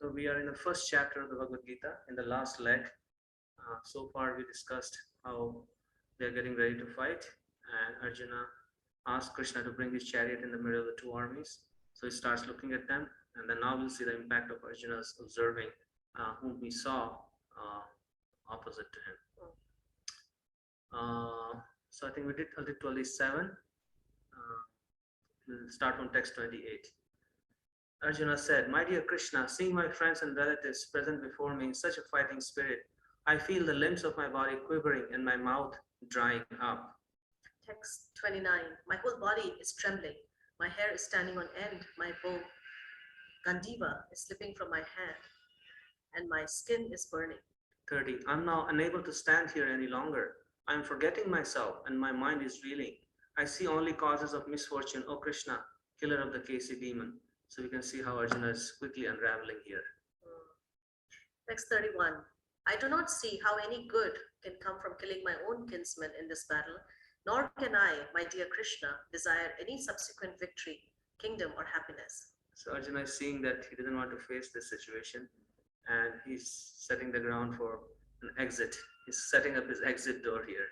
So we are in the first chapter of the Bhagavad Gita, in the last leg. So far we discussed how they are getting ready to fight, and Arjuna asked Krishna to bring his chariot in the middle of the two armies. So he starts looking at them, and then now we'll see the impact of Arjuna's observing whom he saw opposite to him. So I think we did until 27. We'll start from text 28. Arjuna said, "My dear Krishna, seeing my friends and relatives present before me in such a fighting spirit, I feel the limbs of my body quivering and my mouth drying up." Text 29. My whole body is trembling. My hair is standing on end. My bow, Gandiva, is slipping from my hand, and my skin is burning. 30. I'm now unable to stand here any longer. I am forgetting myself, and my mind is reeling. I see only causes of misfortune, O Krishna, killer of the Kesi demon. So we can see how Arjuna is quickly unraveling here. Text 31. I do not see how any good can come from killing my own kinsmen in this battle, nor can I, my dear Krishna, desire any subsequent victory, kingdom, or happiness. So Arjuna is seeing that he doesn't want to face this situation, and he's setting the ground for an exit. He's setting up his exit door here.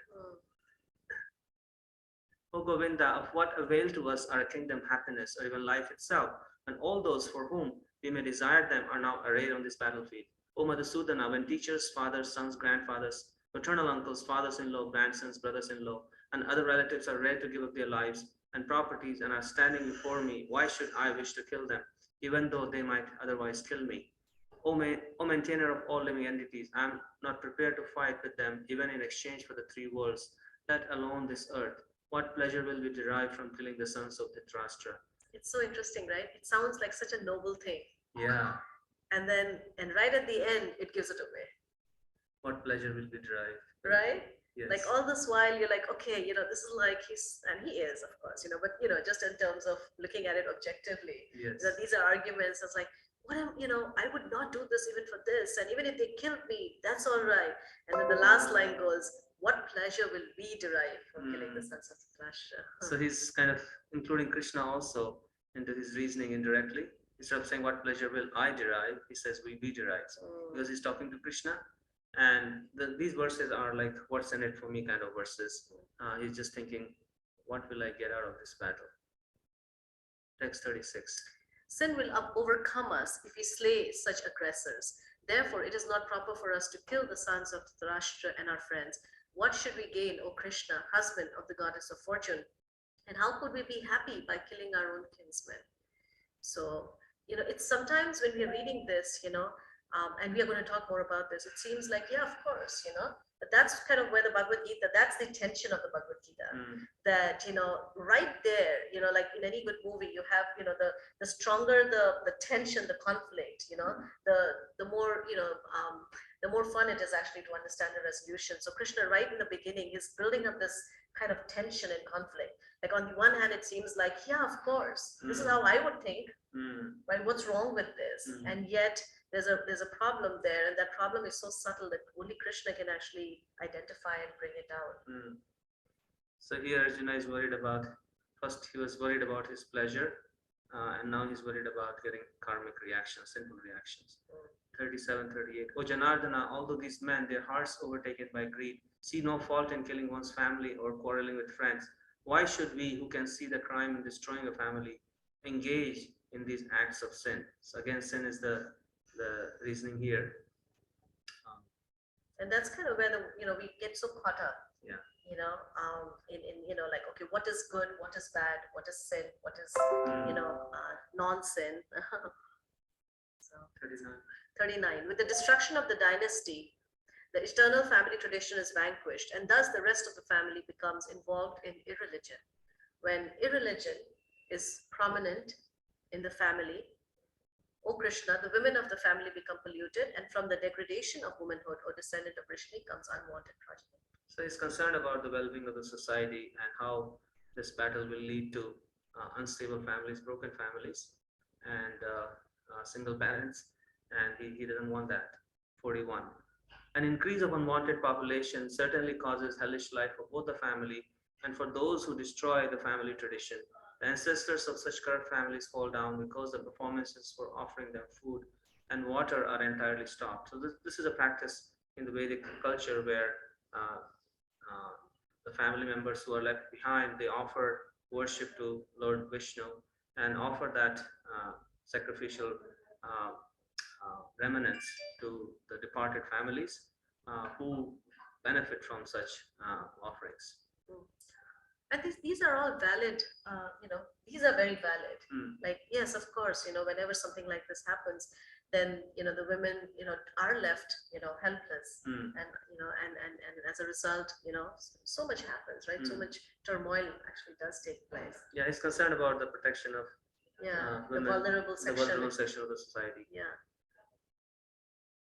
O Govinda, of what avail to us are a kingdom, happiness, or even life itself, when all those for whom we may desire them are now arrayed on this battlefield? O Madhusudana, when teachers, fathers, sons, grandfathers, maternal uncles, fathers-in-law, grandsons, brothers-in-law, and other relatives are ready to give up their lives and properties and are standing before me, why should I wish to kill them, even though they might otherwise kill me? O maintainer of all living entities, I am not prepared to fight with them, even in exchange for the three worlds, let alone this earth. What pleasure will be derived from killing the sons of Dhritarashtra? It's so interesting, right? It sounds like such a noble thing. Yeah. And right at the end, it gives it away. What pleasure will be derived? Right? Yes. Like all this while, you're like, okay, this is like and he is, of course, but just in terms of looking at it objectively, yes. These are arguments. It's like, I would not do this even for this, and even if they killed me, that's all right. And then the last line goes, what pleasure will we derive from killing the sons of Dhritarashtra? So he's kind of including Krishna also into his reasoning indirectly. Instead of saying what pleasure will I derive, he says will be derived. Because he's talking to Krishna, and these verses are like what's in it for me kind of verses. He's just thinking, what will I get out of this battle? Text 36. Sin will overcome us if we slay such aggressors. Therefore, it is not proper for us to kill the sons of Dhritarashtra and our friends. What should we gain, O Krishna, husband of the goddess of fortune? And how could we be happy by killing our own kinsmen? So, it's sometimes when we're reading this, and we are going to talk more about this, it seems like, yeah, of course, but that's kind of where the Bhagavad Gita, that's the tension of the Bhagavad Gita. That, right there, like in any good movie, you have, the stronger the tension, the conflict, the more, the more fun it is actually to understand the resolution. So Krishna, right in the beginning, is building up this kind of tension and conflict. Like on the one hand, it seems like, yeah, of course, this is how I would think, right? What's wrong with this? And yet there's a problem there, and that problem is so subtle that only Krishna can actually identify and bring it out. So here Arjuna is worried about, first he was worried about his pleasure, and now he's worried about getting karmic reactions, sinful reactions. 37, 38. O Janardana, although these men, their hearts overtaken by greed, see no fault in killing one's family or quarreling with friends, why should we, who can see the crime in destroying a family, engage in these acts of sin? So again, sin is the reasoning here. And that's kind of where we get so caught up. Yeah. In like, okay, what is good, what is bad, what is sin, what is non-sin. So 39. With the destruction of the dynasty, the eternal family tradition is vanquished, and thus the rest of the family becomes involved in irreligion. When irreligion is prominent in the family, O Krishna, the women of the family become polluted, and from the degradation of womanhood or descendant of Vrishni comes unwanted progeny. So he's concerned about the well-being of the society and how this battle will lead to unstable families, broken families, and single parents, and he doesn't want that. 41. An increase of unwanted population certainly causes hellish life for both the family and for those who destroy the family tradition. The ancestors of such corrupt families fall down because the performances for offering them food and water are entirely stopped. So this is a practice in the Vedic culture where uh, uh, the family members who are left behind, they offer worship to Lord Vishnu and offer that sacrificial uh, remnants to the departed families who benefit from such offerings. Mm. And these are all valid, these are very valid. Like, yes, of course, whenever something like this happens, then, the women, are left, helpless. And, and as a result, so much happens, right? So much turmoil actually does take place. Yeah, he's concerned about the protection of the women, vulnerable the section. vulnerable section of the society. Yeah.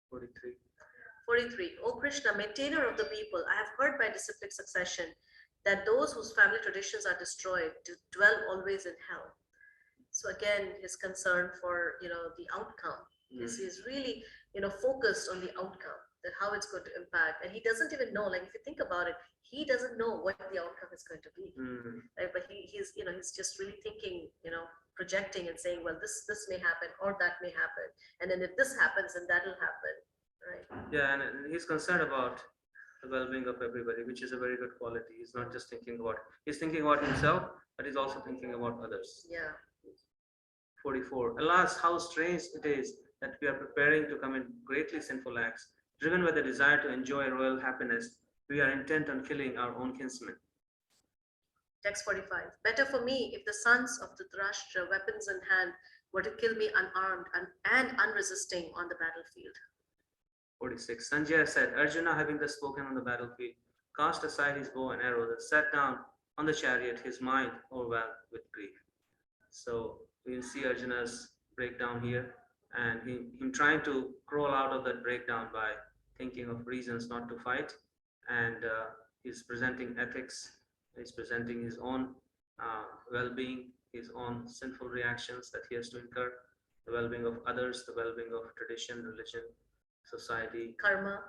43. 43. O Krishna, maintainer of the people, I have heard by disciplic succession that those whose family traditions are destroyed dwell always in hell. So again, his concern for, the outcome is he's really, focused on the outcome, that how it's going to impact. And he doesn't even know, like if you think about it, he doesn't know what the outcome is going to be. Right? But he's, he's just really thinking, projecting and saying, well, this may happen or that may happen. And then if this happens, then that'll happen. Right. Yeah, and he's concerned about the well-being of everybody, which is a very good quality. He's not just thinking about, he's thinking about himself, but he's also thinking about others. Yeah. 44. Alas, how strange it is that we are preparing to commit greatly sinful acts. Driven by the desire to enjoy royal happiness, we are intent on killing our own kinsmen. Text 45. Better for me if the sons of Dhritarashtra, weapons in hand, were to kill me unarmed and unresisting on the battlefield. 46. Sanjaya said, Arjuna, having thus spoken on the battlefield, cast aside his bow and arrows and sat down on the chariot, his mind overwhelmed with grief. So we'll see Arjuna's breakdown here, and him trying to crawl out of that breakdown by thinking of reasons not to fight, and he's presenting ethics, he's presenting his own well-being, his own sinful reactions that he has to incur, the well-being of others, the well-being of tradition, religion, society, karma,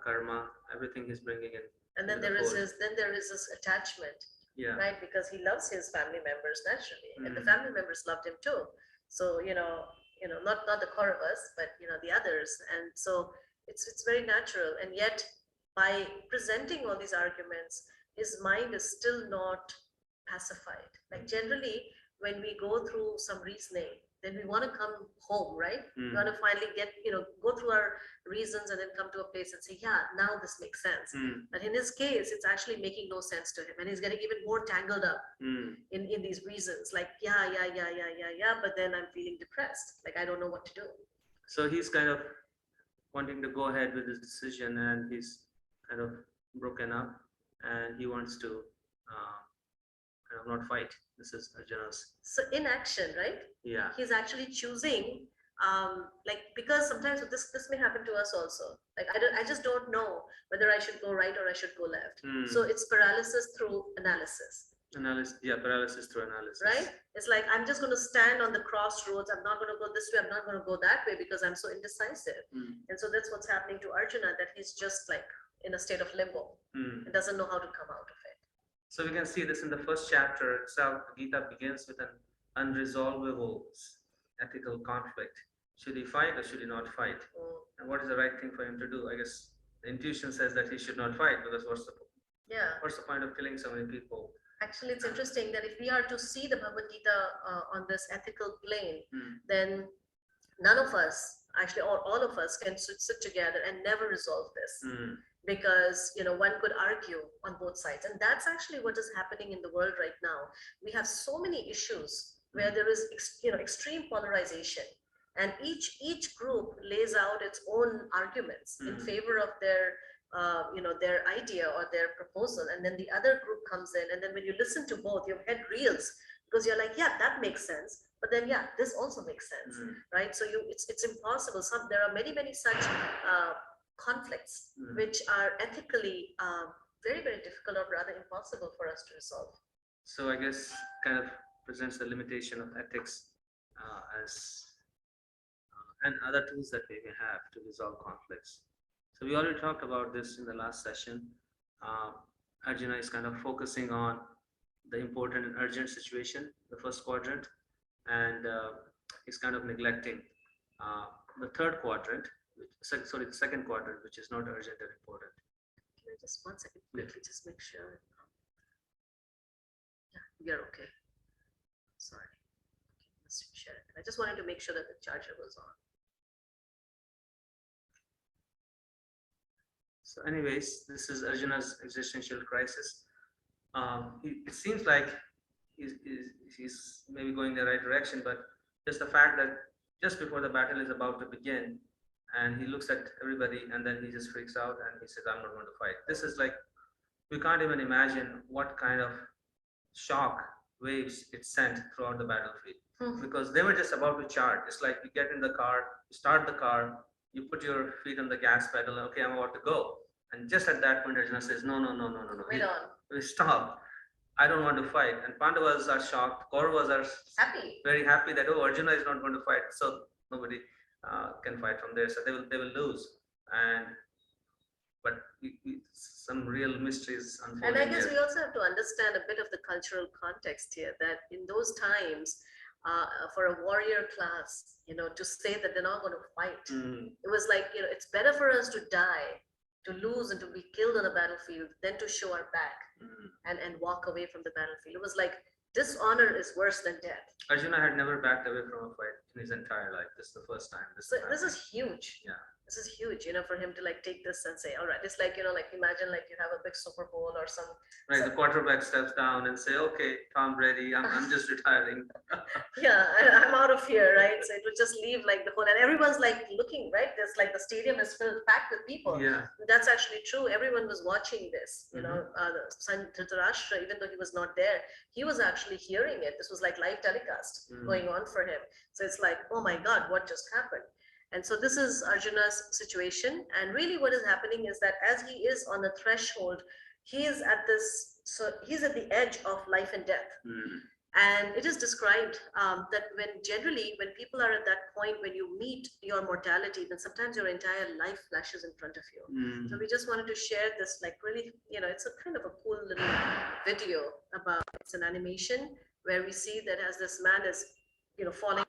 everything he's bringing in. And then there is this attachment, yeah, right? Because he loves his family members naturally, and the family members loved him too. So not the Kauravas, but the others, and so it's very natural. And yet, by presenting all these arguments, his mind is still not pacified. Like generally, when we go through some reasoning, then we want to come home, right? We want to finally go through our reasons and then come to a place and say, yeah, now this makes sense. But in his case, it's actually making no sense to him. And he's getting even more tangled up in these reasons. Like, yeah, but then I'm feeling depressed. Like, I don't know what to do. So he's kind of wanting to go ahead with his decision, and he's kind of broken up, and he wants to kind of not fight. This is Arjuna's. So inaction, right? Yeah. He's actually choosing, because sometimes this may happen to us also. Like I just don't know whether I should go right or I should go left. So it's paralysis through analysis. Paralysis through analysis. Right? It's like I'm just going to stand on the crossroads. I'm not going to go this way. I'm not going to go that way because I'm so indecisive. And so that's what's happening to Arjuna. That he's just like in a state of limbo. And doesn't know how to come out of it. So we can see this in the first chapter itself. The Gita begins with an unresolvable ethical conflict. Should he fight or should he not fight? And what is the right thing for him to do? I guess the intuition says that he should not fight, because what's the point of killing so many people? Actually, it's interesting that if we are to see the Bhagavad Gita on this ethical plane, then none of us, actually, or all of us, can sit together and never resolve this. Because one could argue on both sides, and that's actually what is happening in the world right now. We have so many issues where there is extreme polarization, and each group lays out its own arguments in favor of their their idea or their proposal, and then the other group comes in, and then when you listen to both, your head reels, because you're like, yeah, that makes sense, but then yeah, this also makes sense, right? So it's impossible. There are many such conflicts which are ethically very, very difficult, or rather impossible for us to resolve. So I guess kind of presents the limitation of ethics and other tools that we may have to resolve conflicts. So we already talked about this in the last session. Arjuna is kind of focusing on the important and urgent situation, the first quadrant, and he's kind of neglecting the third quadrant, sorry, the second quadrant, which is not urgent and important. Can I just 1 second quickly just make sure? Yeah, we are okay. Sorry. Okay, let's share it. I just wanted to make sure that the charger was on. So anyways, this is Arjuna's existential crisis. It seems like he's maybe going the right direction, but just the fact that just before the battle is about to begin, and he looks at everybody and then he just freaks out and he says, I'm not going to fight. This is like, we can't even imagine what kind of shock waves it sent throughout the battlefield, because they were just about to charge. It's like you get in the car, you start the car, you put your feet on the gas pedal, okay, I'm about to go. And just at that point, Arjuna says, no, no, no, no, no, no. Wait on. We stop. I don't want to fight. And Pandavas are shocked. Kauravas are Happy. very happy that, oh, Arjuna is not going to fight. So nobody can fight from there. So they will lose. And but some real mysteries unfolding. And I guess here. we also have to understand a bit of the cultural context here, that in those times, for a warrior class, to say that they're not going to fight, it was like, it's better for us to die, to lose and to be killed on the battlefield than to show our back and walk away from the battlefield. It was like, dishonor is worse than death. Arjuna had never backed away from a fight in his entire life. This is the first time. So this is huge. Yeah. This is huge, for him to like take this and say, all right, it's like, like imagine like you have a big Super Bowl or some. Right, the quarterback steps down and say, okay, Tom Brady, I'm just retiring. Yeah, I'm out of here, right? So it would just leave like the whole, and everyone's like looking, right? There's like the stadium is filled, packed with people. Yeah. That's actually true. Everyone was watching this, the son Dhritarashtra, even though he was not there, he was actually hearing it. This was like live telecast going on for him. So it's like, oh my God, what just happened? And so this is Arjuna's situation. And really what is happening is that as he is on the threshold, he is at this, so he's at the edge of life and death. And it is described that when people are at that point, when you meet your mortality, then sometimes your entire life flashes in front of you. So we just wanted to share this, like really, it's a kind of a cool little video about, it's an animation where we see that as this man is, falling.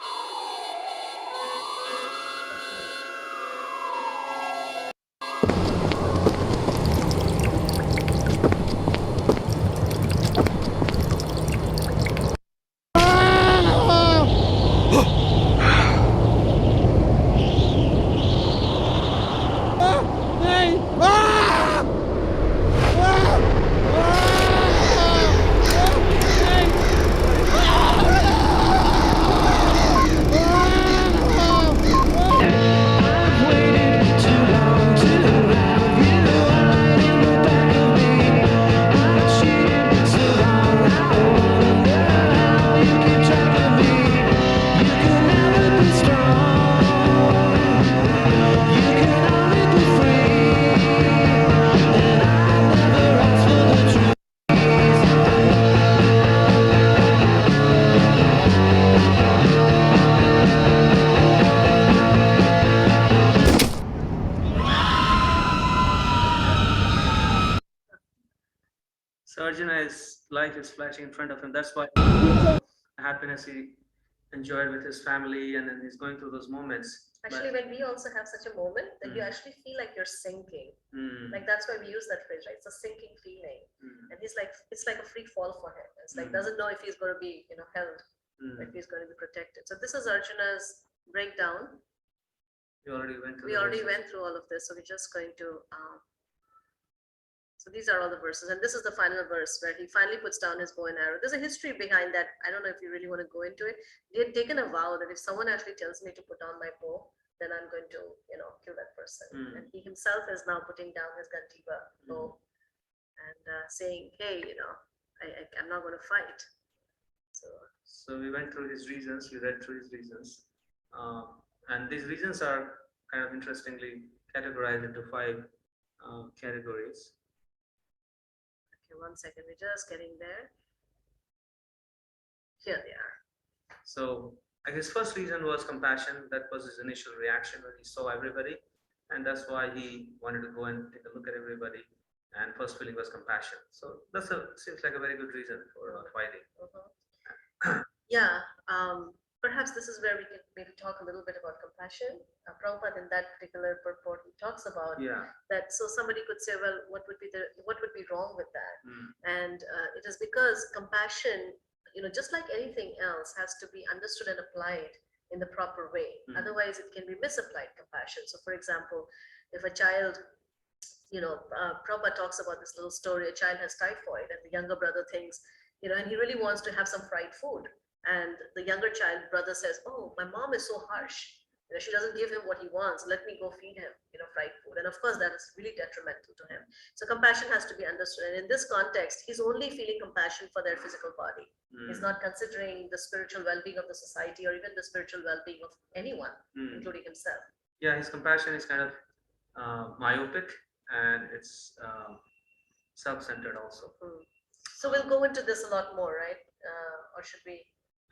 So Arjuna's life is flashing in front of him. That's why happiness he enjoyed with his family, and then he's going through those moments. Actually, when we also have such a moment that you actually feel like you're sinking. Like that's why we use that phrase, right? It's a sinking feeling. And he's like, it's like a free fall for him. It's like, doesn't know if he's going to be, held, if he's going to be protected. So this is Arjuna's breakdown. We already went through. We already went through all of this. So we're just going to, so these are all the verses. And this is the final verse where he finally puts down his bow and arrow. There's a history behind that. I don't know if you really want to go into it. He had taken a vow that if someone actually tells me to put down my bow, then I'm going to, kill that person. And he himself is now putting down his Gantiva bow and saying, hey, I'm not going to fight. So we went through his reasons. We read through his reasons. And these reasons are kind of interestingly categorized into 5 categories. Okay, 1 second, we're just getting there. Here they are. So his first reason was compassion. That was his initial reaction when he saw everybody. And that's why he wanted to go and take a look at everybody. And first feeling was compassion. So seems like a very good reason for fighting. Yeah. Perhaps this is where we can maybe talk a little bit about compassion. Prabhupada in that particular purport, he talks about Yeah. that. So somebody could say, well, what would be wrong with that? Mm. And it is because compassion, just like anything else, has to be understood and applied in the proper way. Mm. Otherwise, it can be misapplied compassion. So, for example, if a child, Prabhupada talks about this little story. A child has typhoid, and the younger brother thinks, and he really wants to have some fried food. And the younger child brother says, "Oh, my mom is so harsh. She doesn't give him what he wants. Let me go feed him, fried food." And of course, that is really detrimental to him. So compassion has to be understood. And in this context, he's only feeling compassion for their physical body. He's Mm. not considering the spiritual well-being of the society or even the spiritual well-being of anyone, Mm. including himself. Yeah, his compassion is kind of myopic, and it's self-centered also. So we'll go into this a lot more, right? Or should we?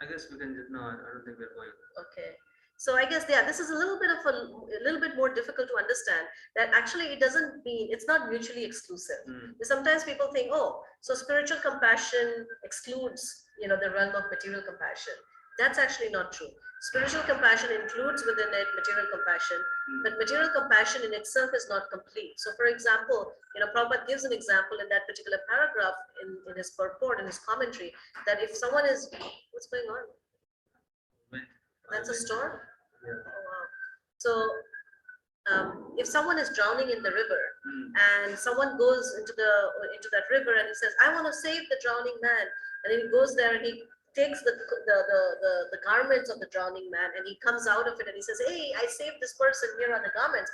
I guess we can just, no, I don't think we're going. Okay. So I guess, yeah, this is a little bit more difficult to understand, that actually it doesn't mean, it's not mutually exclusive. Mm. Sometimes people think, oh, so spiritual compassion excludes, the realm of material compassion. That's actually not true. Spiritual compassion includes within it material compassion, but material compassion in itself is not complete. So for example, Prabhupada gives an example in that particular paragraph in his purport, in his commentary, that if someone is, what's going on? Wind. That's a storm? Yeah. Oh, wow. So if someone is drowning in the river, Mm. and someone goes into that river and he says, "I want to save the drowning man," and then he goes there and he takes the garments of the drowning man, and he comes out of it and he says, "Hey, I saved this person, here are the garments,"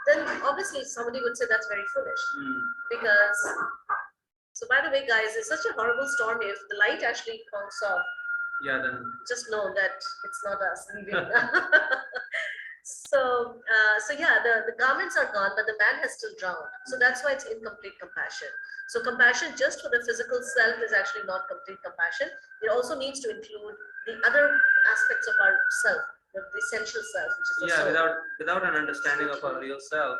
then obviously somebody would say that's very foolish. Mm. Because, so by the way, guys, it's such a horrible storm. If the light actually comes off, Yeah, then just know that it's not us leaving. So yeah, the garments are gone, but the man has still drowned. So that's why it's incomplete compassion. So compassion just for the physical self is actually not complete compassion. It also needs to include the other aspects of our self, the essential self, which is the yeah, soul. without an understanding of our real self,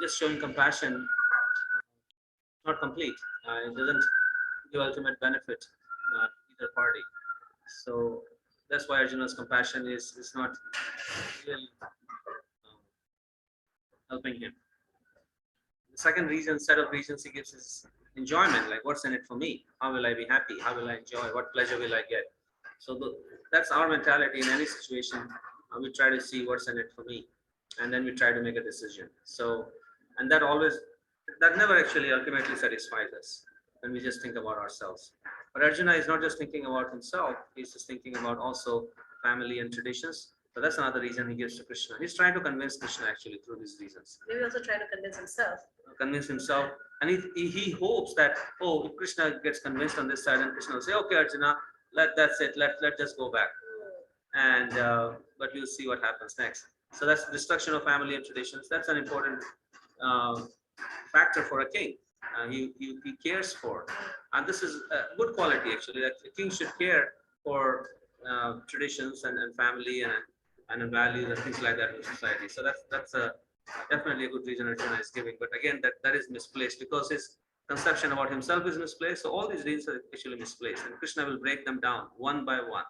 just showing compassion not complete. It doesn't give ultimate benefit to either party. So that's why Arjuna's compassion is not really helping him. The second set of reasons he gives is enjoyment, like what's in it for me? How will I be happy? How will I enjoy? What pleasure will I get? So that's our mentality in any situation. We try to see what's in it for me, and then we try to make a decision. So, and that never actually ultimately satisfies us when we just think about ourselves. But Arjuna is not just thinking about himself; he's just thinking about also family and traditions. So that's another reason he gives to Krishna. He's trying to convince Krishna actually through these reasons. Maybe also trying to convince himself. Convince himself, and he hopes that, oh, if Krishna gets convinced on this side, and Krishna will say, okay, Arjuna, that's it, let just go back, and but we'll see what happens next. So that's destruction of family and traditions. That's an important factor for a king. He cares for, and this is a good quality actually, that a king should care for traditions and family and values and things like that in society. So that's a definitely a good reason Arjuna is giving. But again, that is misplaced because his conception about himself is misplaced. So all these reasons are actually misplaced, and Krishna will break them down one by one,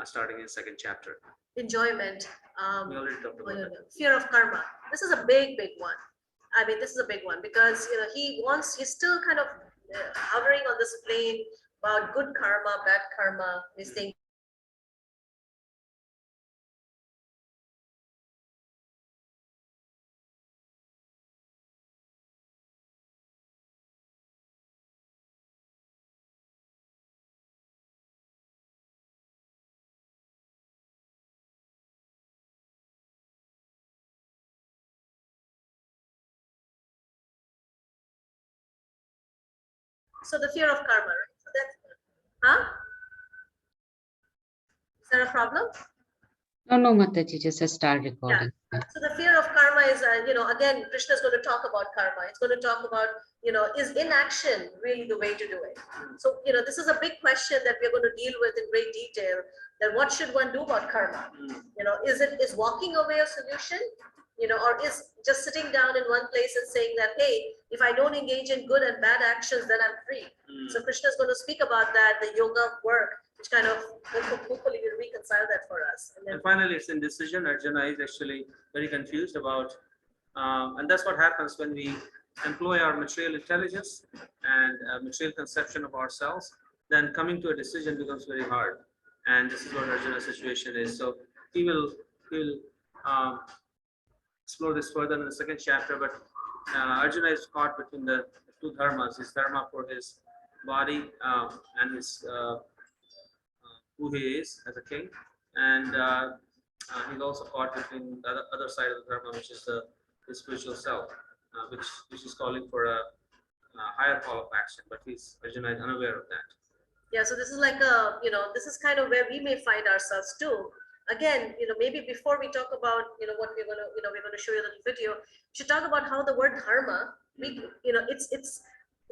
starting in second chapter. Enjoyment. We already talked about that. Fear of karma. This is a big one. I mean, this is a big one because he's still kind of hovering on this plane about good karma, bad karma. He's thinking. So the fear of karma, right? So that's, huh? Is there a problem? No, Mataji, just start recording. Yeah. So the fear of karma is, again, Krishna is going to talk about karma. It's going to talk about, is inaction really the way to do it? So, this is a big question that we're going to deal with in great detail. That what should one do about karma? Is walking away a solution? Or is just sitting down in one place and saying that, hey, if I don't engage in good and bad actions, then I'm free. So Krishna is going to speak about that, the yoga work which kind of hopefully will reconcile that for us. And then And finally, it's indecision. Arjuna is actually very confused about, and that's what happens when we employ our material intelligence and material conception of ourselves. Then coming to a decision becomes very hard, and this is what Arjuna's situation is. So he will um, explore this further in the second chapter. But Arjuna is caught between the two dharmas: his dharma for his body and his who he is as a king, and he's also caught between the other side of the dharma, which is the spiritual self, which is calling for a higher call of action. But Arjuna is unaware of that. yeah, so this is like a, this is kind of where we may find ourselves too. Again, maybe before we talk about, what we're going to, we're going to show you a little video, we should talk about how the word dharma,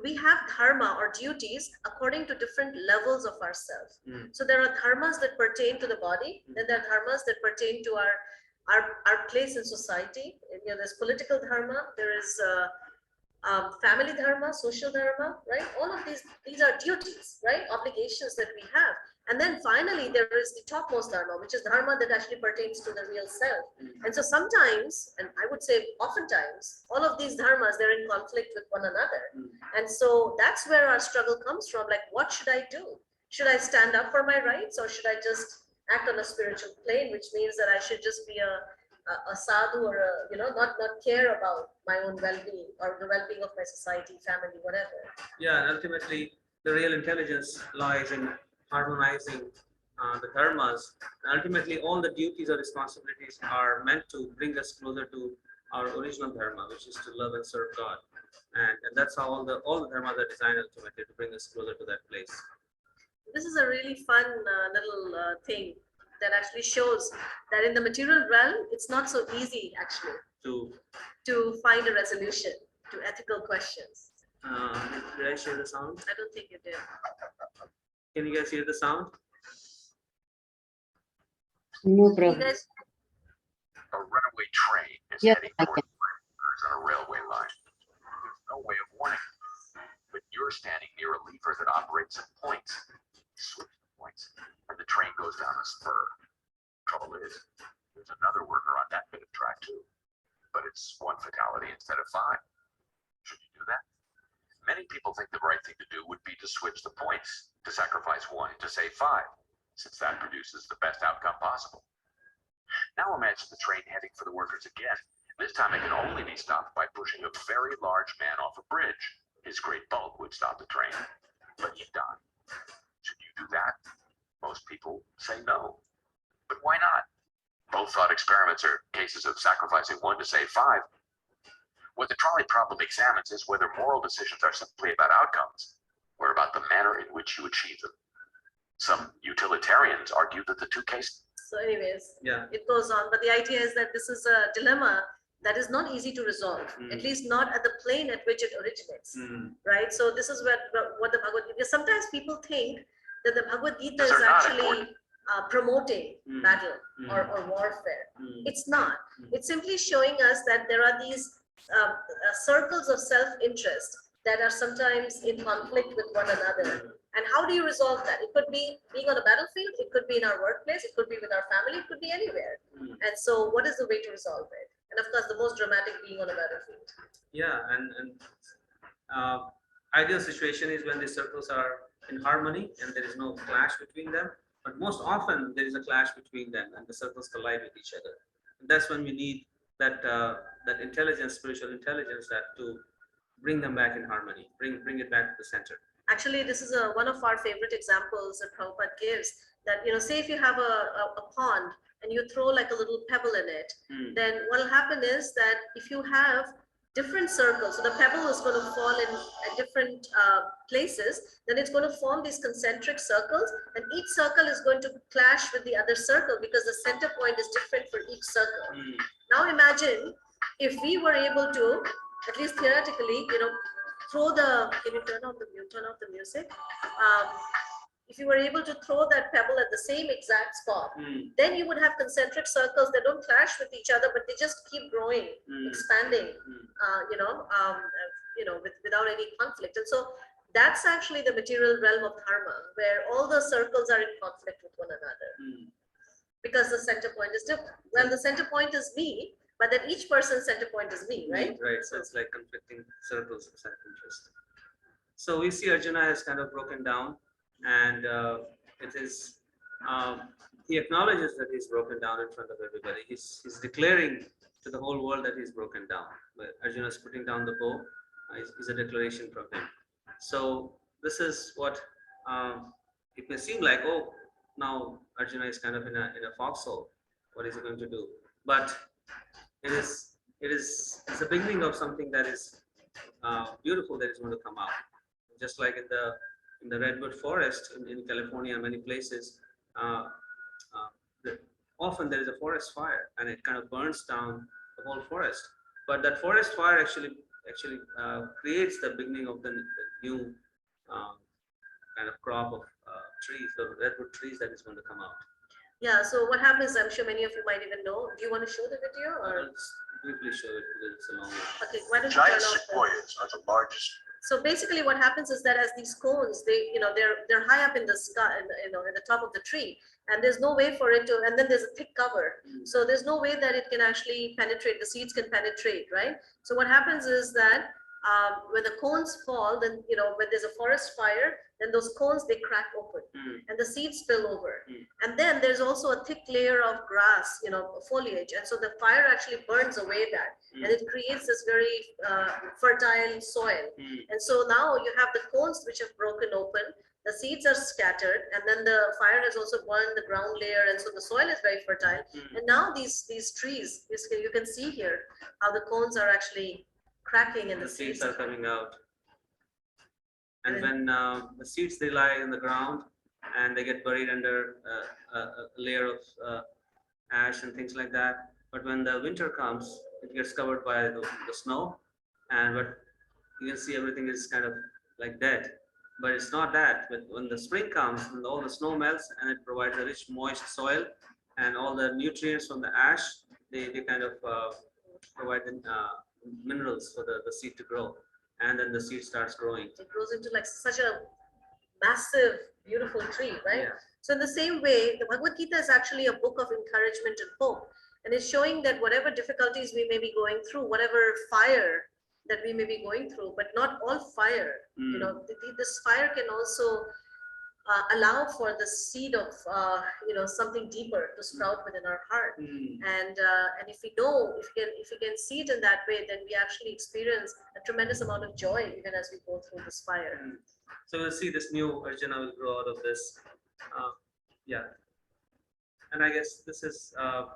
we have dharma or duties according to different levels of ourselves. So there are dharmas that pertain to the body, then there are dharmas that pertain to our place in society. There's political dharma, there is family dharma, social dharma, right? All of these are duties, right? Obligations that we have. And then finally, there is the topmost dharma, which is dharma that actually pertains to the real self. And so sometimes, and I would say oftentimes, all of these dharmas, they're in conflict with one another. And so that's where our struggle comes from. Like, what should I do? Should I stand up for my rights, or should I just act on a spiritual plane, which means that I should just be a sadhu, or not care about my own well-being or the well-being of my society, family, whatever. Yeah, and ultimately, the real intelligence lies in harmonizing the dharmas. And ultimately, all the duties or responsibilities are meant to bring us closer to our original dharma, which is to love and serve God. And that's how all the dharmas are designed ultimately to bring us closer to that place. This is a really fun little thing that actually shows that in the material realm, it's not so easy actually to find a resolution to ethical questions. Did I share the sound? I don't think you did. Can you guys hear the sound? No You problem. guys, A runaway train is Yeah, heading I toward workers on a railway line. There's no way of warning you, but you're standing near a lever that operates at points. You switch the points, and the train goes down a spur. Trouble is, there's another worker on that bit of track too, but it's 1 fatality instead of 5. Should you do that? Many people think the right thing to do would be to switch the points, to sacrifice 1 to save 5, since that produces the best outcome possible. Now imagine the train heading for the workers again. This time it can only be stopped by pushing a very large man off a bridge. His great bulk would stop the train, but he'd die. Should you do that? Most people say no. But why not? Both thought experiments are cases of sacrificing 1 to save 5. What the trolley problem examines is whether moral decisions are simply about outcomes, or about the manner in which you achieve them. Some utilitarians argue that the two cases. so anyways, Yeah. it goes on, but the idea is that this is a dilemma that is not easy to resolve, at least not at the plane at which it originates, right? So this is what the Bhagavad Gita, sometimes people think that the Bhagavad Gita These is are not actually promoting battle or warfare. It's not. It's simply showing us that there are these circles of self-interest that are sometimes in conflict with one another. And how do you resolve that? It could be being on a battlefield, it could be in our workplace, it could be with our family, it could be anywhere. And so what is the way to resolve it? And of course, the most dramatic being on a battlefield. Yeah, and ideal situation is when the circles are in harmony and there is no clash between them. But most often there is a clash between them and the circles collide with each other. And that's when we need that that intelligence, spiritual intelligence, that to bring them back in harmony, bring it back to the center. Actually, this is one of our favorite examples that Prabhupada gives, that, say if you have a pond and you throw like a little pebble in it, then what will happen is that if you have different circles, so the pebble is going to fall in at different places, then it's going to form these concentric circles, and each circle is going to clash with the other circle because the center point is different for each circle. Now imagine if we were able to, at least theoretically, throw the, can you turn off the music? If you were able to throw that pebble at the same exact spot, then you would have concentric circles that don't clash with each other, but they just keep growing, expanding, without any conflict. And so That's actually the material realm of dharma, where all the circles are in conflict with one another. Mm. Because the center point is different. Well, the center point is me, but then each person's center point is me, right? Right. So it's like conflicting circles of self-interest. So we see Arjuna has kind of broken down, and it is he acknowledges that he's broken down in front of everybody. He's declaring to the whole world that he's broken down. But Arjuna is putting down the bow. Is a declaration from him. So this is what it may seem like. Oh, now Arjuna is kind of in a foxhole. What is he going to do? But it's the beginning of something that is beautiful that is going to come out. Just like in the redwood forest in California, many places, often there is a forest fire and it kind of burns down the whole forest. But that forest fire actually creates the beginning of the new kind of crop of trees, the redwood trees that is going to come out. Yeah, so what happens, I'm sure many of you might even know. Do you want to show the video or? I'll just briefly show it because it's a long one. Okay, why don't you turn Giant off the? sequoias are the largest. So basically what happens is that as these cones, they're high up in the sky, in the top of the tree, and there's no way for it to, and then there's a thick cover. So there's no way that it can actually penetrate, the seeds can penetrate, right? So what happens is that when the cones fall, then, when there's a forest fire, then those cones, they crack open and the seeds spill over. And then there's also a thick layer of grass, foliage. And so the fire actually burns away that and it creates this very fertile soil. And so now you have the cones which have broken open, the seeds are scattered, and then the fire has also burned the ground layer. And so the soil is very fertile. And now these trees, you can see here how the cones are actually cracking and the seeds are coming out. And when the seeds, they lie in the ground and they get buried under a layer of ash and things like that. But when the winter comes, it gets covered by the snow, and what you can see, everything is kind of like dead. But it's not that. But when the spring comes, when all the snow melts and it provides a rich, moist soil, and all the nutrients from the ash, they kind of provide the minerals for the seed to grow, and then the seed starts growing. It grows into like such a massive, beautiful tree, right? Yeah. So in the same way, the Bhagavad Gita is actually a book of encouragement and hope, and it's showing that whatever difficulties we may be going through, whatever fire that we may be going through, but not all fire, this fire can also allow for the seed of something deeper to sprout within our heart. And if we can see it in that way, then we actually experience a tremendous amount of joy even as we go through this fire. So we'll see this new Arjuna will grow out of this. And I guess this is a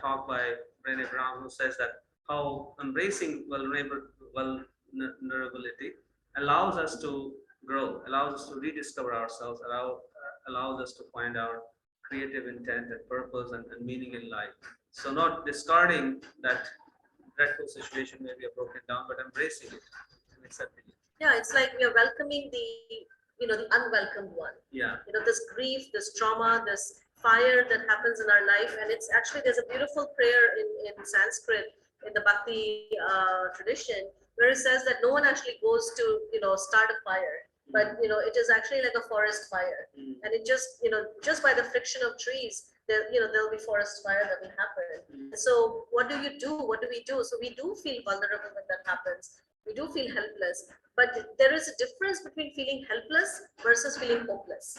talk by Brené Brown, who says that how embracing vulnerability allows us to grow, allows us to rediscover ourselves, allows us to find our creative intent and purpose and meaning in life. So not discarding that dreadful situation where we are broken down, but embracing it and accepting it. Yeah, it's like we are welcoming the unwelcomed one. Yeah. This grief, this trauma, this fire that happens in our life. And it's actually, there's a beautiful prayer in Sanskrit in the Bhakti tradition, where it says that no one actually goes to, start a fire. But it is actually like a forest fire, and it just by the friction of trees, there'll be forest fire that will happen. So what do you do? What do we do? So we do feel vulnerable when that happens. We do feel helpless, but there is a difference between feeling helpless versus feeling hopeless.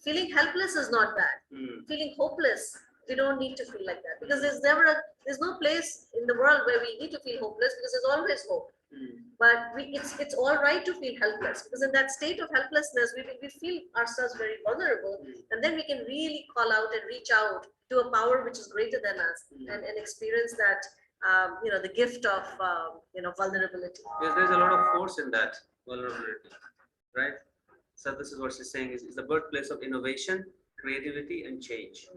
Feeling helpless is not bad. Feeling hopeless, we don't need to feel like that, because there's no place in the world where we need to feel hopeless, because there's always hope. But it's all right to feel helpless, because in that state of helplessness, we feel ourselves very vulnerable, and then we can really call out and reach out to a power which is greater than us, and experience that, the gift of, vulnerability. Yes, there's a lot of force in that vulnerability, right? So this is what she's saying is the birthplace of innovation, creativity, and change.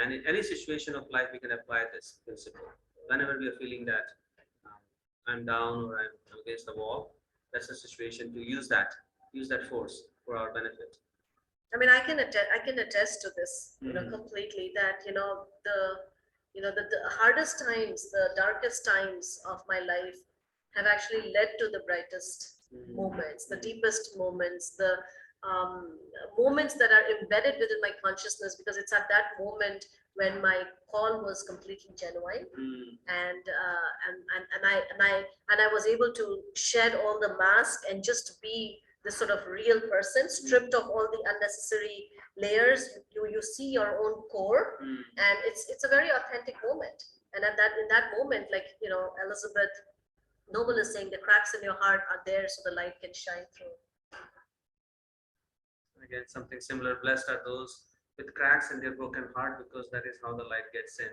And in any situation of life, we can apply this principle. Whenever we are feeling that I'm down or I'm against the wall, that's a situation to use that force for our benefit. I mean, I can attest to this, completely, that, the hardest times, the darkest times of my life have actually led to the brightest moments, the deepest moments, the moments that are embedded within my consciousness, because it's at that moment when my call was completely genuine, and I was able to shed all the mask and just be this sort of real person, stripped of all the unnecessary layers. You see your own core, and it's a very authentic moment. And in that moment, like Elizabeth Noble is saying, the cracks in your heart are there so the light can shine through. Again, something similar. Blessed are those with cracks in their broken heart, because that is how the light gets in.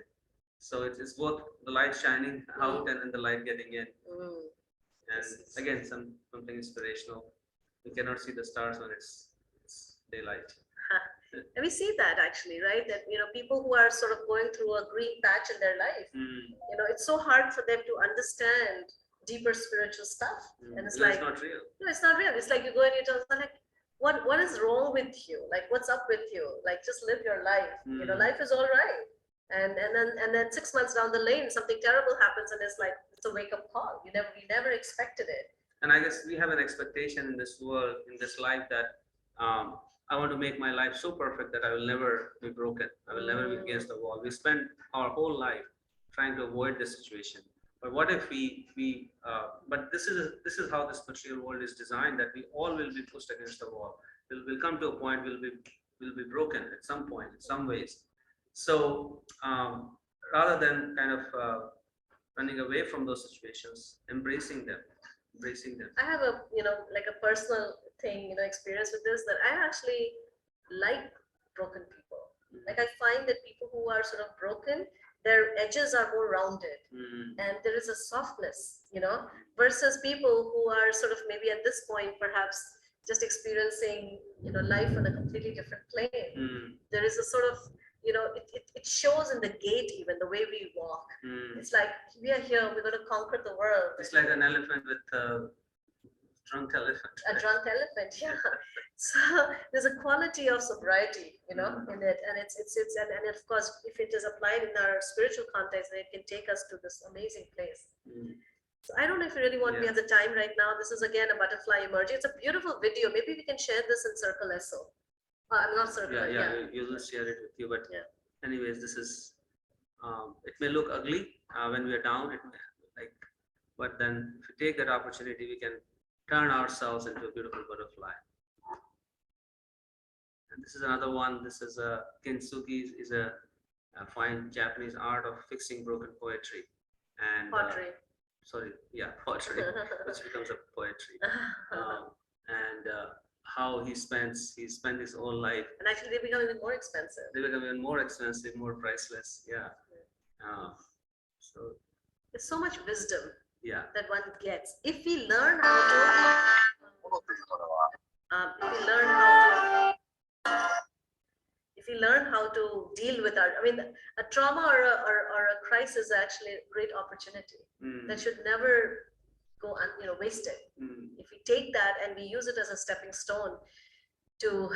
So it's both the light shining out and then the light getting in. And again, something inspirational. You cannot see the stars when it's daylight. And we see that actually, right? That people who are sort of going through a green patch in their life, it's so hard for them to understand deeper spiritual stuff. And it's like, it's not real. No, it's not real. It's like you go and you tell them, like, what is wrong with you? Like, what's up with you? Like, just live your life. Life is all right. And then 6 months down the lane, something terrible happens, and it's like, it's a wake up call. We never expected it. And I guess we have an expectation in this world, in this life, that I want to make my life so perfect that I will never be broken. I will never be against the wall. We spend our whole life trying to avoid this situation. But what if but this is how this material world is designed, that we all will be pushed against the wall. We'll come to a point, we'll be broken at some point, in some ways. So rather than kind of running away from those situations, embracing them. I have a like a personal thing, experience with this, that I actually like broken people. Like, I find that people who are sort of broken, their edges are more rounded, and there is a softness, versus people who are sort of maybe at this point perhaps just experiencing life on a completely different plane. There is a sort of it shows in the gait, even the way we walk. It's like, we are here, we're going to conquer the world. It's like an elephant with a drunk elephant. A drunk elephant, yeah. So there's a quality of sobriety, in it, and and of course, if it is applied in our spiritual context, then it can take us to this amazing place. So I don't know if you really want, we have the time right now. This is again a butterfly emerging. It's a beautiful video. Maybe we can share this in Circle SO. I'm not certain. You'll share it with you. But anyways, this is it may look ugly when we are down. It may, but then if we take that opportunity, we can turn ourselves into a beautiful butterfly. And this is another one. This is a kintsugi, is a fine Japanese art of fixing broken poetry and pottery. Pottery, which becomes a poetry. How he spent his whole life. And actually, they become even more expensive. They become even more expensive, more priceless. Yeah. So there's so much wisdom. Yeah. That one gets if we learn how to. If we learn how to deal with a trauma or a crisis is actually a great opportunity that should never go wasted. If we take that and we use it as a stepping stone to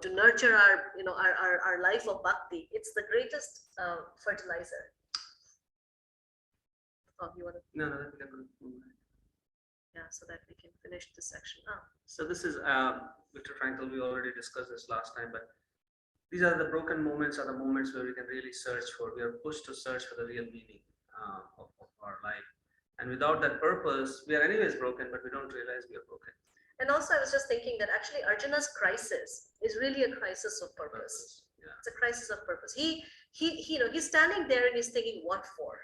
to nurture our life of bhakti, it's the greatest fertilizer. Oh, you want to? No. Yeah, so that we can finish this section. So this is Viktor Frankl. We already discussed this last time, but these are the broken moments, are the moments where we can really search for. We are pushed to search for the real meaning of our life. And without that purpose, we are anyways broken, but we don't realize we are broken. And also, I was just thinking that actually Arjuna's crisis is really a crisis of purpose. Yeah. It's a crisis of purpose. He's standing there and he's thinking, what for?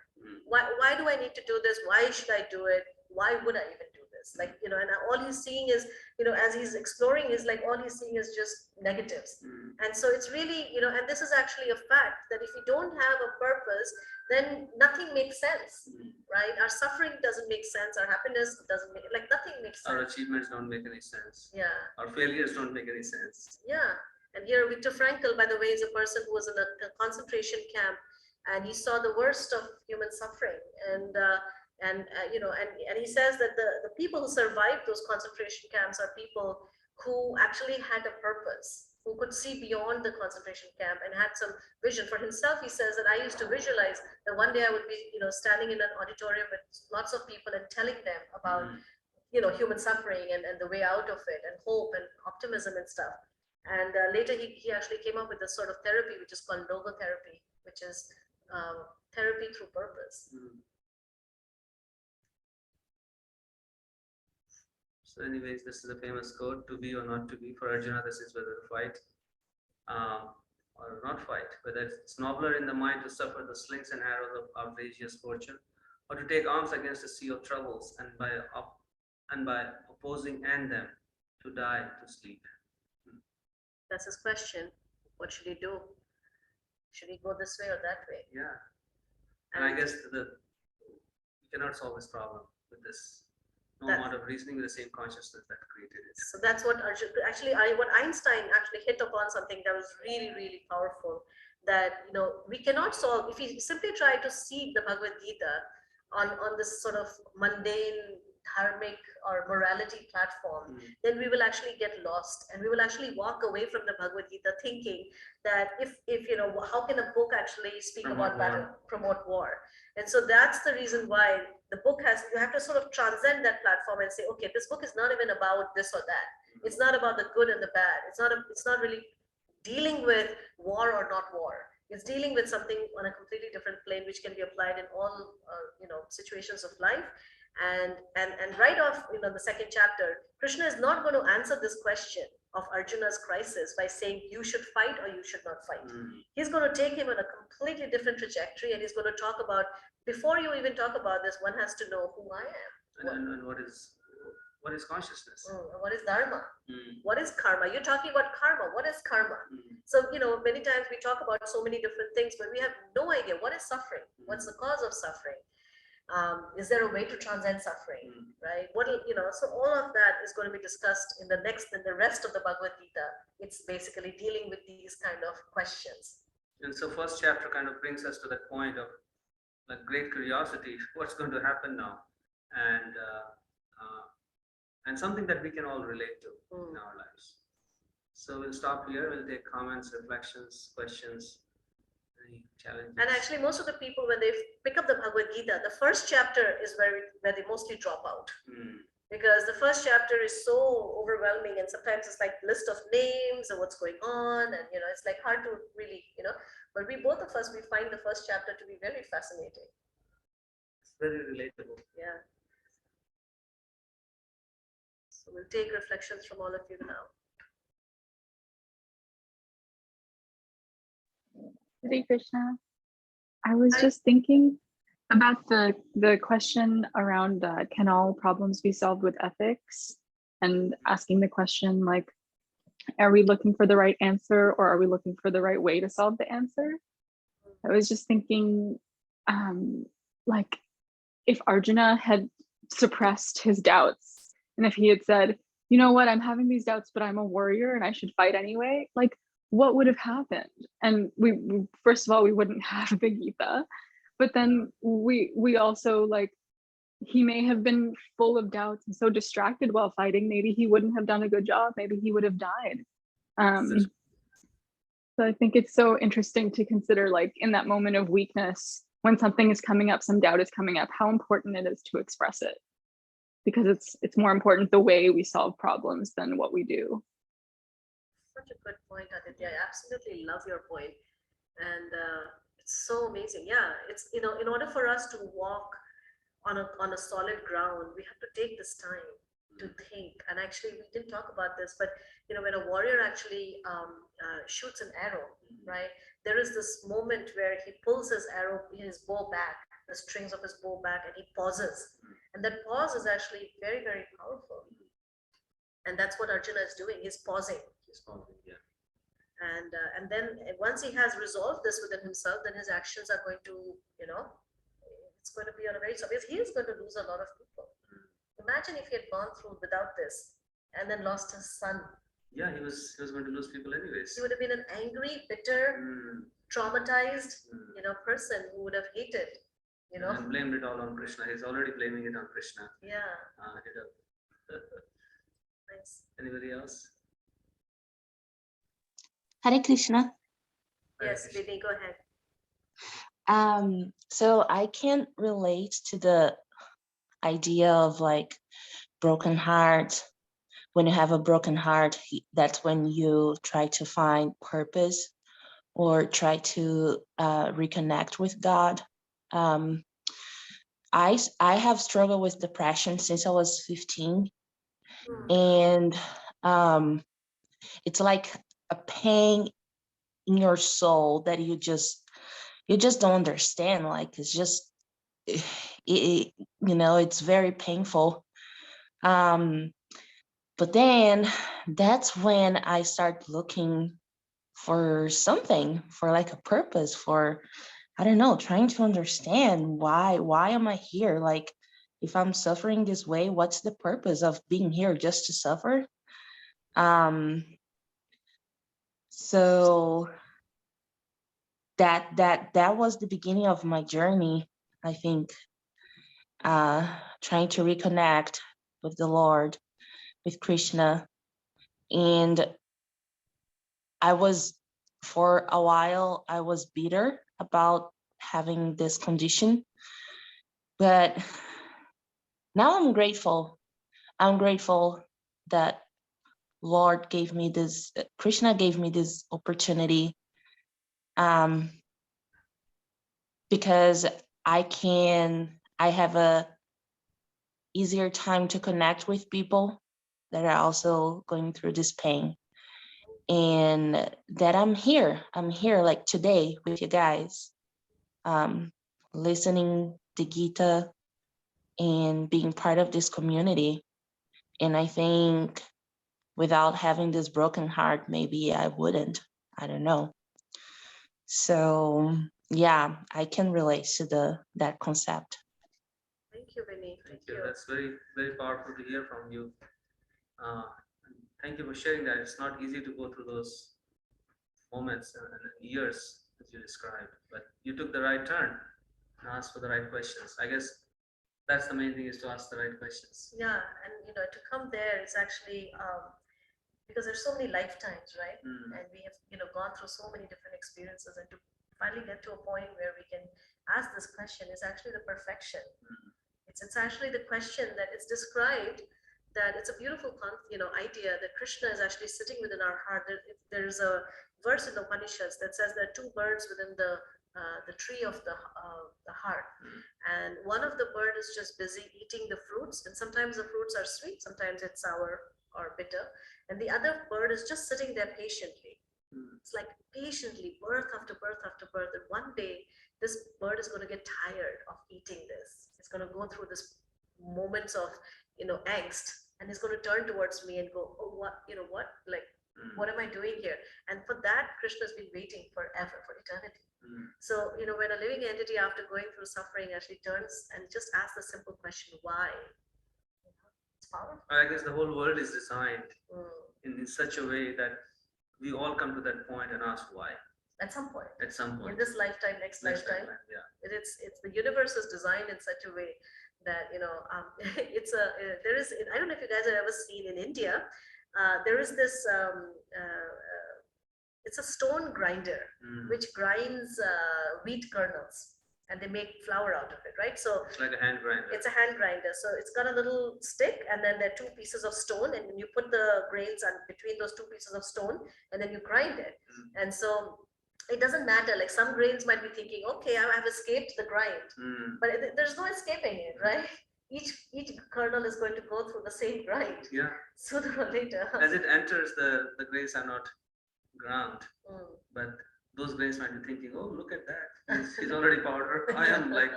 Why do I need to do this? Why should I do it? Why would I even do this? And all he's seeing is, as he's exploring, is like all he's seeing is just negatives. And so it's really, and this is actually a fact that if we don't have a purpose, then nothing makes sense, right? Our suffering doesn't make sense. Our happiness doesn't make, nothing makes sense. Our achievements don't make any sense. Yeah. Our failures don't make any sense. Yeah. And here, Viktor Frankl, by the way, is a person who was in a concentration camp, and he saw the worst of human suffering. And he says that the people who survived those concentration camps are people who actually had a purpose, who could see beyond the concentration camp and had some vision for himself. He says that I used to visualize that one day I would be, standing in an auditorium with lots of people and telling them about human suffering and the way out of it, and hope and optimism and stuff. And later he actually came up with this sort of therapy, which is called logotherapy, which is therapy through purpose. So anyways, this is a famous quote: to be or not to be. For Arjuna, this is whether to fight or not fight, whether it's nobler in the mind to suffer the slings and arrows of outrageous fortune, or to take arms against a sea of troubles, and by opposing end them, to die, to sleep. That's his question. What should he do? Should he go this way or that way? Yeah. And I guess you cannot solve this problem with this. No amount of reasoning with the same consciousness that created it. So that's what what Einstein actually hit upon, something that was really, really powerful. That we cannot solve if we simply try to see the Bhagavad Gita on this sort of mundane dharmic or morality platform, then we will actually get lost, and we will actually walk away from the Bhagavad Gita thinking that if how can a book actually speak about battle, promote war? And so that's the reason why the book you have to sort of transcend that platform and say, okay, this book is not even about this or that. It's not about the good and the bad. It's not really dealing with war or not war. It's dealing with something on a completely different plane, which can be applied in all situations of life. And right off, the second chapter, Krishna is not going to answer this question of Arjuna's crisis by saying you should fight or you should not fight. He's going to take him on a completely different trajectory, and he's going to talk about, before you even talk about this, one has to know who I am. And what is consciousness? What is dharma? What is karma? You're talking about karma. What is karma? So, many times we talk about so many different things, but we have no idea what is suffering. What's the cause of suffering? Is there a way to transcend suffering, right? So all of that is going to be discussed in the rest of the Bhagavad Gita. It's basically dealing with these kind of questions. And so first chapter kind of brings us to that point of like great curiosity, what's going to happen now, and something that we can all relate to in our lives. So we'll stop here. We'll take comments, reflections, questions, any challenges. And actually, most of the people, when they pick up the Bhagavad Gita, the first chapter is where they mostly drop out. Because the first chapter is so overwhelming, and sometimes it's like list of names and what's going on, and it's like hard to really, but both of us, we find the first chapter to be very fascinating. It's very relatable. Yeah. So we'll take reflections from all of you now. Hare Krishna. I was just thinking about the question around can all problems be solved with ethics, and asking the question like, are we looking for the right answer, or are we looking for the right way to solve the answer? I was just thinking like, if Arjuna had suppressed his doubts, and if he had said, you know what, I'm having these doubts, but I'm a warrior and I should fight anyway, like, what would have happened? And we first of all, we wouldn't have the Gita, but then we also, like, he may have been full of doubts and so distracted while fighting, maybe he wouldn't have done a good job, maybe he would have died. So I think it's so interesting to consider, like, in that moment of weakness, when something is coming up, some doubt is coming up, how important it is to express it, because it's more important the way we solve problems than what we do. Such a good point, Aditya. I absolutely love your point. And it's so amazing. Yeah, it's, in order for us to walk on a solid ground, we have to take this time to think. And actually, we didn't talk about this, but when a warrior actually shoots an arrow, right, there is this moment where he pulls his bow back, the strings of his bow back, and he pauses. And that pause is actually very, very powerful. And that's what Arjuna is doing. He's pausing. Yeah. And then once he has resolved this within himself, then his actions are going to, it's going to be on a very, because he is going to lose a lot of people. Imagine if he had gone through without this and then lost his son. Yeah, he was going to lose people anyways. He would have been an angry, bitter, traumatized, person who would have hated, And blamed it all on Krishna. He's already blaming it on Krishna. Yeah. Nice. Anybody else? Hare Krishna. Yes, Devi, go ahead. So I can relate to the idea of like broken heart. When you have a broken heart, that's when you try to find purpose or try to reconnect with God. I have struggled with depression since I was 15, and it's like a pain in your soul that you just don't understand. Like it's just it's very painful. But then that's when I start looking for something, for like a purpose, for, I don't know, trying to understand why am I here? Like, if I'm suffering this way, what's the purpose of being here? Just to suffer? So that was the beginning of my journey, I think, trying to reconnect with the Lord, with Krishna. And for a while, I was bitter about having this condition, but now I'm grateful. I'm grateful that Lord gave me this, Krishna gave me this opportunity, because I have a easier time to connect with people that are also going through this pain. And that I'm here like today with you guys, listening to Gita and being part of this community. And I think without having this broken heart, maybe I wouldn't, I don't know. So yeah, I can relate to that concept. Thank you, Vinny. Thank you. That's very, very powerful to hear from you. Thank you for sharing that. It's not easy to go through those moments and years that you described, but you took the right turn and asked for the right questions. I guess that's the main thing, is to ask the right questions. Yeah, and to come there is actually because there's so many lifetimes, right? And we have gone through so many different experiences, and to finally get to a point where we can ask this question is actually the perfection. It's actually the question that it's described, that it's a beautiful idea that Krishna is actually sitting within our heart. There's a verse in the Upanishads that says there are two birds within the tree of the heart, and one of the bird is just busy eating the fruits, and sometimes the fruits are sweet, sometimes it's sour or bitter, and the other bird is just sitting there patiently. It's like patiently, birth after birth after birth, and one day this bird is going to get tired of eating this. It's going to go through this moments of angst, and it's going to turn towards me and go, oh, what what am I doing here? And for that, Krishna has been waiting forever, for eternity. So when a living entity, after going through suffering, actually turns and just asks the simple question, why? It's powerful. I guess the whole world is designed in such a way that we all come to that point and ask why. At some point. At some point. In this lifetime, next lifetime. Yeah. It's the universe is designed in such a way that there is, I don't know if you guys have ever seen in India, there is this it's a stone grinder which grinds wheat kernels, and they make flour out of it, right? So it's like a hand grinder. It's a hand grinder. So it's got a little stick, and then there are two pieces of stone, and you put the grains between those two pieces of stone, and then you grind it. And so it doesn't matter, like some grains might be thinking, okay, I have escaped the grind, but there's no escaping it, right? Each kernel is going to go through the same grind. Yeah. Sooner or later. As it enters, the grains are not ground, but those grains might be thinking, oh, look at that. He's already powder. I am like,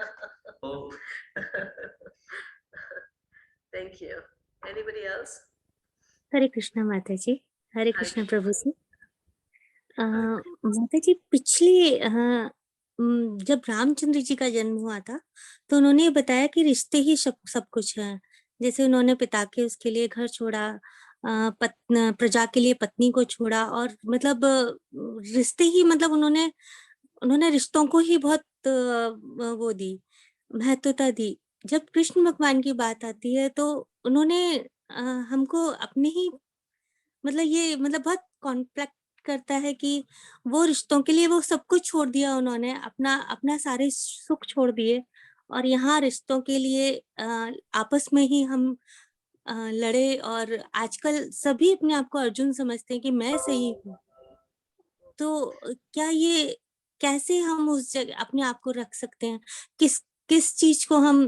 oh. Thank you. Anybody else? हरे कृष्णा माता जी, हरे कृष्णा प्रभु जी। माता जी, जब रामचंद्र जी का जन्म हुआ था तो उन्होंने बताया कि रिश्ते ही सब कुछ है। जैसे उन्होंने पिता के उसके लिए घर छोड़ा, प्रजा के लिए पत्नी को छोड़ा, और मतलब रिश्ते ही, मतलब उन्होंने रिश्तों को ही बहुत वो दी, महत्वता दी। जब कृष्ण भगवान की बात आती है तो उन्होंने हमको अपने ही मतलब बहुत कॉन्फ्लिक्ट करता है कि वो रिश्तों के लिए वो सब कुछ छोड़ दिया, उन्होंने अपना सारे सुख छोड़ दिए, और यहाँ रिश्तों के लिए आपस में ही हम लड़े और आजकल सभी अपने आप को अर्जुन समझते हैं कि मैं सही हूँ। तो क्या ये कैसे हम उस जगह अपने आप को रख सकते हैं? किस किस चीज़ को हम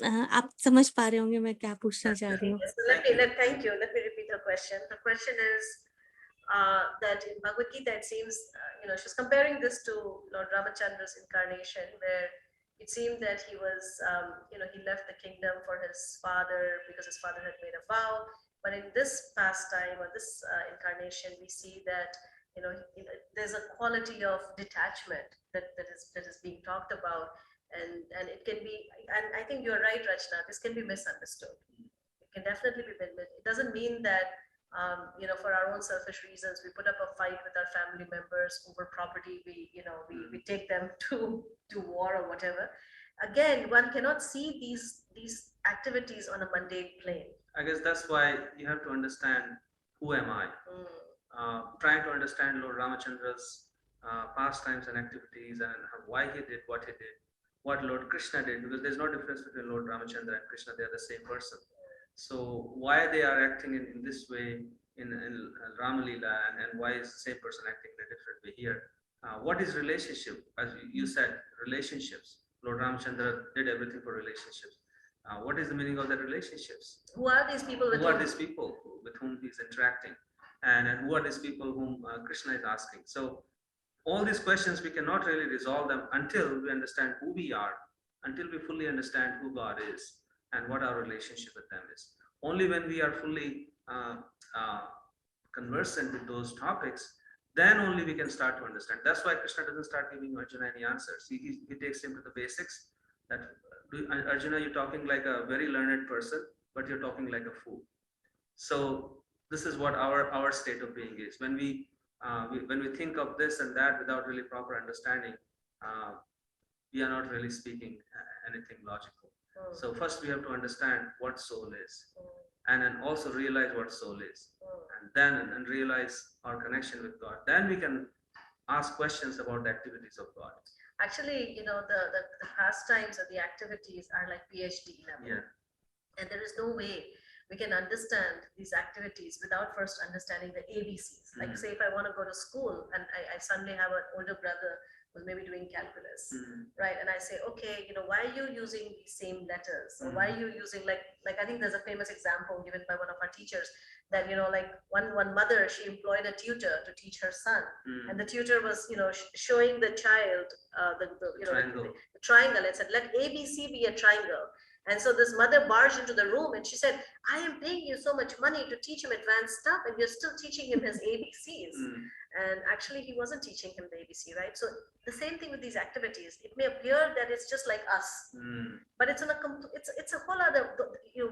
आप समझ पा रहे होंगे मैं क्या पूछना चाह रही हूँ? Yes, so thank you. Let me repeat the question. The question is that in Bhagavad Gita, it seems, she's comparing this to Lord Ramachandra's incarnation, where it seemed that he was, he left the kingdom for his father because his father had made a vow. But in this pastime or this incarnation, we see that, there's a quality of detachment that is being talked about. And it can be, and I think you're right, Rachna, this can be misunderstood. It can definitely be it doesn't mean that for our own selfish reasons we put up a fight with our family members over property, we take them to war or whatever. Again, one cannot see these activities on a mundane plane. I guess that's why you have to understand who am I. Trying to understand Lord Ramachandra's pastimes and activities and why he did what he did, what Lord Krishna did, because there's no difference between Lord Ramachandra and Krishna, they are the same person. So why they are acting in this way in Rama Leela, and why is the same person acting in a different way here? What is relationship? As you said, relationships. Lord Ramachandra did everything for relationships. What is the meaning of that relationships? Who are these people with Who are these people with whom he's interacting? And who are these people whom Krishna is asking? So all these questions, we cannot really resolve them until we understand who we are, until we fully understand who God is and what our relationship with them is. Only when we are fully conversant with those topics, then only we can start to understand. That's why Krishna doesn't start giving Arjuna any answers. He takes him to the basics. That Arjuna, you're talking like a very learned person, but you're talking like a fool. So this is what our state of being is. When we think of this and that without really proper understanding, we are not really speaking anything logical. So first we have to understand what soul is, and then also realize what soul is, and then realize our connection with God. Then we can ask questions about the activities of God. Actually, the pastimes or the activities are like PhD level. Yeah. And there is no way we can understand these activities without first understanding the ABCs. Like say if I want to go to school and I suddenly have an older brother who's maybe doing calculus, right? And I say, okay, why are you using the same letters? Or why are you using like I think there's a famous example given by one of our teachers that, like one mother, she employed a tutor to teach her son. And the tutor was, showing the child the triangle and said, let ABC be a triangle. And so this mother barged into the room and she said, I am paying you so much money to teach him advanced stuff and you're still teaching him his ABCs. And actually he wasn't teaching him the ABC, right? So the same thing with these activities. It may appear that it's just like us, but it's it's a whole other,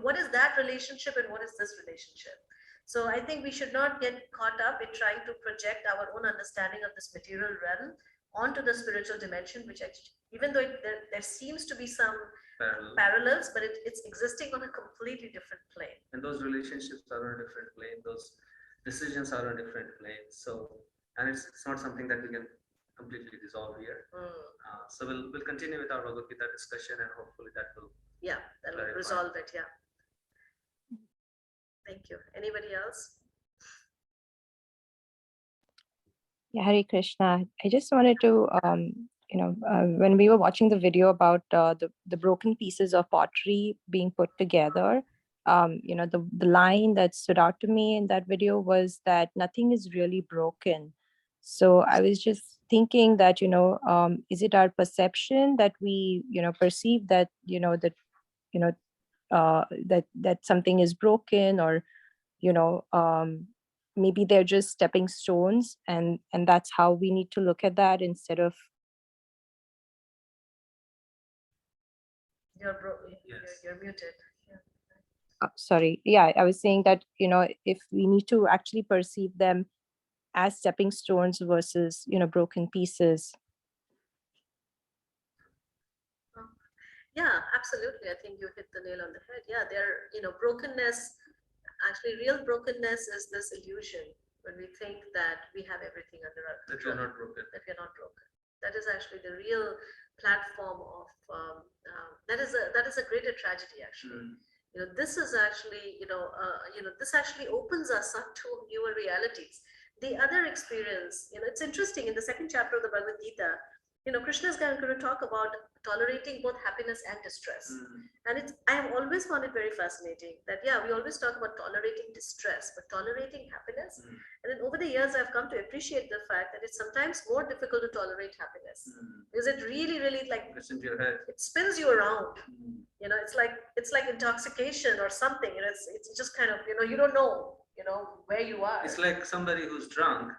what is that relationship and what is this relationship? So I think we should not get caught up in trying to project our own understanding of this material realm onto the spiritual dimension, which actually, even though there seems to be some parallels, but it's existing on a completely different plane. And those relationships are on a different plane. Those decisions are on a different plane. So, and it's not something that we can completely resolve here. So we'll continue with our Bhagavad Gita discussion, and hopefully that will resolve it. Yeah. Thank you. Anybody else? Yeah, Hare Krishna. I just wanted to, when we were watching the video about the broken pieces of pottery being put together, the line that stood out to me in that video was that nothing is really broken. So I was just thinking that, is it our perception that we, perceive that, that something is broken, or, maybe they're just stepping stones, and that's how we need to look at that instead of. You're muted. Yeah. Sorry. Yeah, I was saying that, if we need to actually perceive them as stepping stones versus, broken pieces. Yeah, absolutely. I think you hit the nail on the head. Yeah, brokenness, actually real brokenness is this illusion when we think that we have everything under our control. That we're not broken. That we're not broken. That is actually the real platform of, that is a greater tragedy actually. this is actually, this actually opens us up to newer realities. The other experience, it's interesting in the second chapter of the Bhagavad Gita, Krishna is going to talk about tolerating both happiness and distress. And I have always found it very fascinating that, yeah, we always talk about tolerating distress, but tolerating happiness. And then over the years, I've come to appreciate the fact that it's sometimes more difficult to tolerate happiness because it really, really Gets into your head. it spins you around. It's like intoxication or something. It's just kind of, you don't know, where you are. It's like somebody who's drunk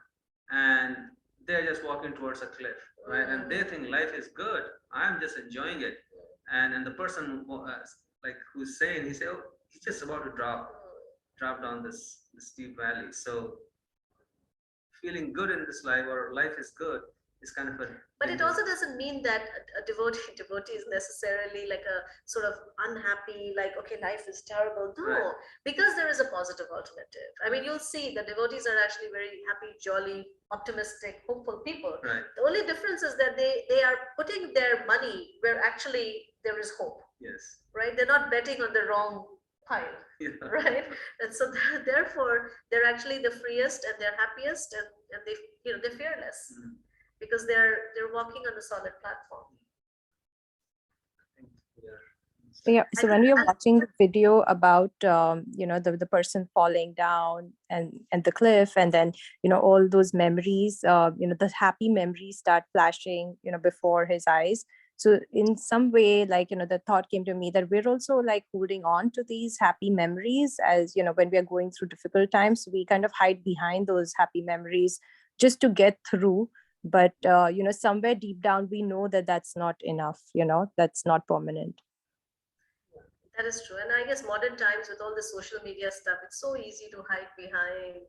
and they're just walking towards a cliff, right? And they think life is good. I'm just enjoying it. And the person like who's saying, he say, oh, he's just about to drop down this steep valley. So feeling good in this life or life is good is kind of a. But it also doesn't mean that a devotee is necessarily like a sort of unhappy, like, okay, life is terrible. No, Right. because there is a positive alternative. I mean, you'll see the devotees are actually very happy, jolly, optimistic, hopeful people. Right. The only difference is that they are putting their money where actually there is hope, Yes. right? They're not betting on the wrong pile, Yeah. right? And so therefore, they're actually the freest and they're happiest and they, they're fearless. Because they're walking on a solid platform. Yeah, so when we were watching the video about the person falling down and the cliff, and then all those memories, the happy memories start flashing before his eyes. So in some way, like the thought came to me that we're also like holding on to these happy memories, as when we are going through difficult times, we kind of hide behind those happy memories just to get through. But somewhere deep down we know that that's not enough, that's not permanent. That is true. And I guess modern times with all the social media stuff, it's so easy to hide behind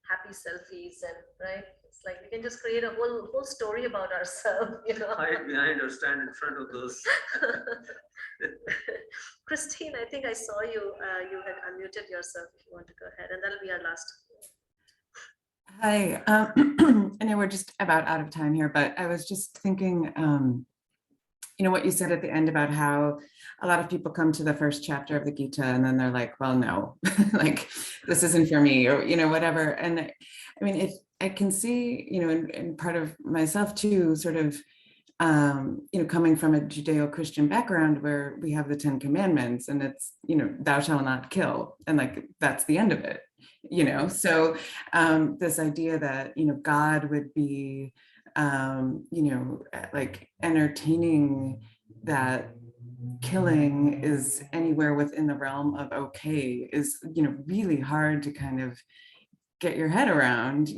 happy selfies and right. It's like we can just create a whole story about ourselves, Hide behind or stand in front of those. Christine, I think I saw you. You had unmuted yourself. If you want to go ahead, and that'll be our last. Hi, I know we're just about out of time here, but I was just thinking, what you said at the end about how a lot of people come to the first chapter of the Gita and then they're like, well, no, like this isn't for me, or, whatever. And I mean, if I can see, and part of myself too, sort of, coming from a Judeo-Christian background where we have the 10 commandments and it's, thou shalt not kill. And like, that's the end of it, So this idea that, God would be, like entertaining that killing is anywhere within the realm of okay is, really hard to kind of get your head around,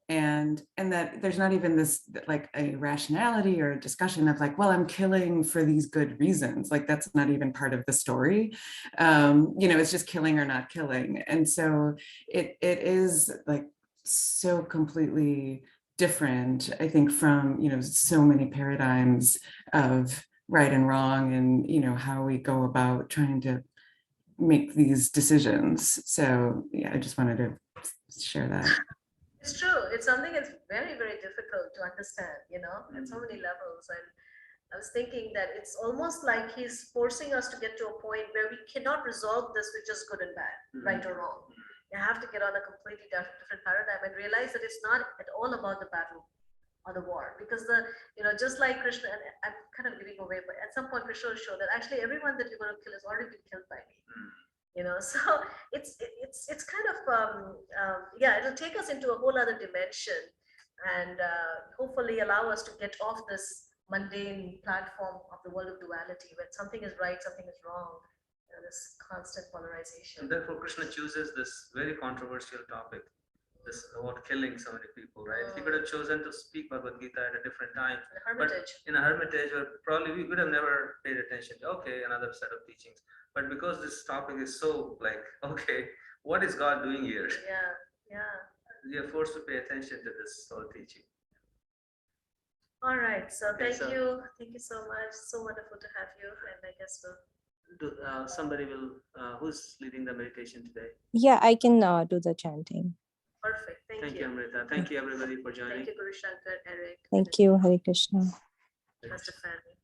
and that there's not even this like a rationality or a discussion of like, well, I'm killing for these good reasons. Like that's not even part of the story. It's just killing or not killing. And so it is like so completely different, I think, from, so many paradigms of right and wrong and, how we go about trying to make these decisions. So yeah, I just wanted to share that. It's true. It's something that's very, very difficult to understand, at so many levels. And I was thinking that it's almost like he's forcing us to get to a point where we cannot resolve this with just good and bad, right or wrong. You have to get on a completely different paradigm and realize that it's not at all about the battle or the war, because just like Krishna, and I'm kind of giving away, but at some point Krishna will show that actually everyone that you're going to kill has already been killed by me. So it's kind of it'll take us into a whole other dimension and hopefully allow us to get off this mundane platform of the world of duality where something is right, something is wrong. This constant polarization. And therefore, Krishna chooses this very controversial topic, this about killing so many people, right? He could have chosen to speak Bhagavad Gita at a different time, in a hermitage, or probably we would have never paid attention to, okay, another set of teachings. But because this topic is so like, okay, what is God doing here? Yeah. We are forced to pay attention to this whole teaching. All right. So Okay, thank you so much. So wonderful to have you. And I guess Somebody will, who's leading the meditation today? Yeah, I can do the chanting. Perfect. Thank you, Amrita. Thank you, everybody, for joining. Thank you, Guru Shankar, Eric. Thank you. Hare Krishna. Pastor Fanny.